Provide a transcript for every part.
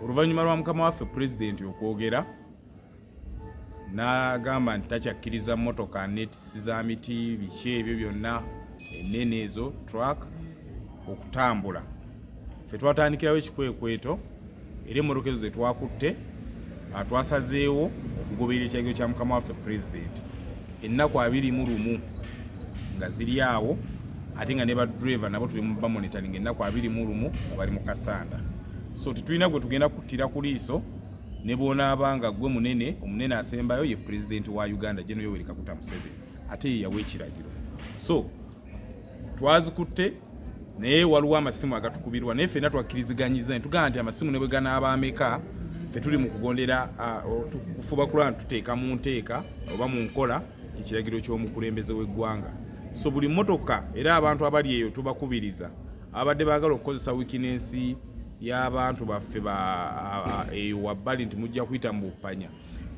Oluvannyuma lwa mukama waffe pulezidenti okwogera n'agamba nti takyakkiriza mmotoka netisi za miti biki ebyo byonna ennene ezo truck okutambula. Ffe twatandikirawo ekikwekweto era emmotoka ezo ze twakutte twasazeewo okugoberera ekiragiro kya mukama waffe pulezidenti ennaku 21 nga ziri awo, ate nga ne badriva nabo tuli mu bamonitoring ennaku 21 nga bali mu kasanda. So tetulina gwe tugenda kuttira ku liiso ne bw'onaaba nga gwe omunene asembayo ye pulezidenti wa Uganda General Yoweri Kaguta Museveni, ate ye yawa ekiragiro. So twazikutte naye waliwo amasimu agatukubirwa naye ffenna twakkiriziganyiza ne tugamba nti amasimu ne bwe ganaaba ameka ffe tuli mu kugondera kufuba kulwana tuteeka mu nteeka oba mu nkola ekiragiro ky'omukulembeze w'eggwanga. So buli mmotoka era abantu abali eyo tubakubiriza abadde baagala okukozesa wikinensi y'abantu baffe eyo wabbali nti mujja kuyita mu bupanya.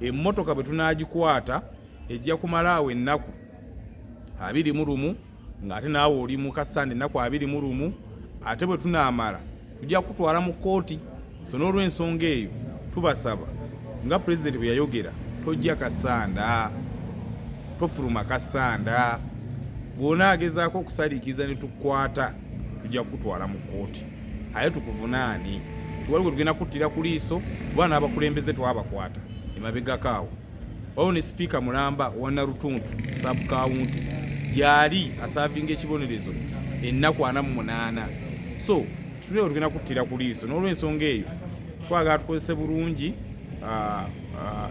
Emmotoka bwe tunaagikwata ejja kumalaawo ennaku 21 ng'ate naawe oli mu kasande ennaku 21, ate bwe tunaamala tujja kutwala mu kkooti. So n'olw'ensonga eyo tubasaba nga pulezidenti bwe yayogera, tojja kasanda, tofuluma kasanda. Bw'onaagezaako okusaliikiriza ne tukwata tujja kutwala mu kkooti. Aye tukuvunaani tuwali gwe tugenda kuttira ku liiso kuba n'abakulembeze twabakwata emabegakaawo. Waliwo ne sipiika Mulamba wa Narutuntu sub kawunti gyali asaavinga ekibonerezo ennaku 48. So tulebe tugenda kuttira ku liiso. N'olw'ensonga eyo twagala tukozese bulungi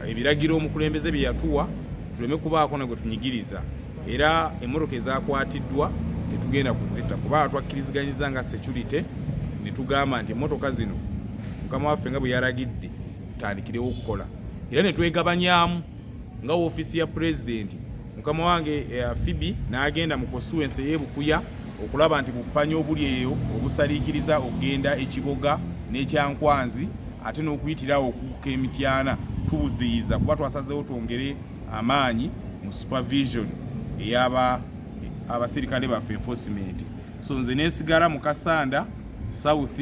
ebiragiro omukulembeze bye yatuwa, tuleme kubaako na gwe tunyigiriza. Era emmotoka ezakwatiddwa tetugenda kuzita kuba twakkiriziganyiza nga security ne tugamba nti emmotoka zino mukama waffe nga bwe yalagidde tutandikirewo okukola. Era ne twegabanyaamu nga woofiisi ya pulezidenti. Mukama wange Fibi n'agenda mu constituency y'Ebukuya okulaba nti bupanya obuli eyo obusaliikiriza okugenda ekiboga n'ekyankwanzi ate n'okuyitirawo okubuka emityana tubuziyiza kuba twasazeewo twongere amaanyi mu supervision abasirikale baffe enforcement. So nze nesigala mu Kasanda South,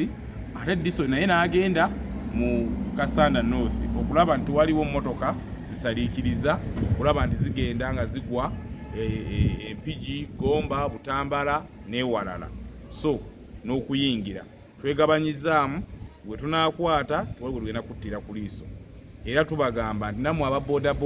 ate Diso naye n'agenda mu Kasanda North okulaba nti waliwo mmotoka zisaliikiriza, okulaba nti zigenda nga zigwa Mpigi, Gomba, Butambala n'ewalala. So n'okuyingira twegabanyizaamu gwe tunaakwata tuwali gwe tugenda kuttira ku liiso. Era tubagamba nti nammwe aba boda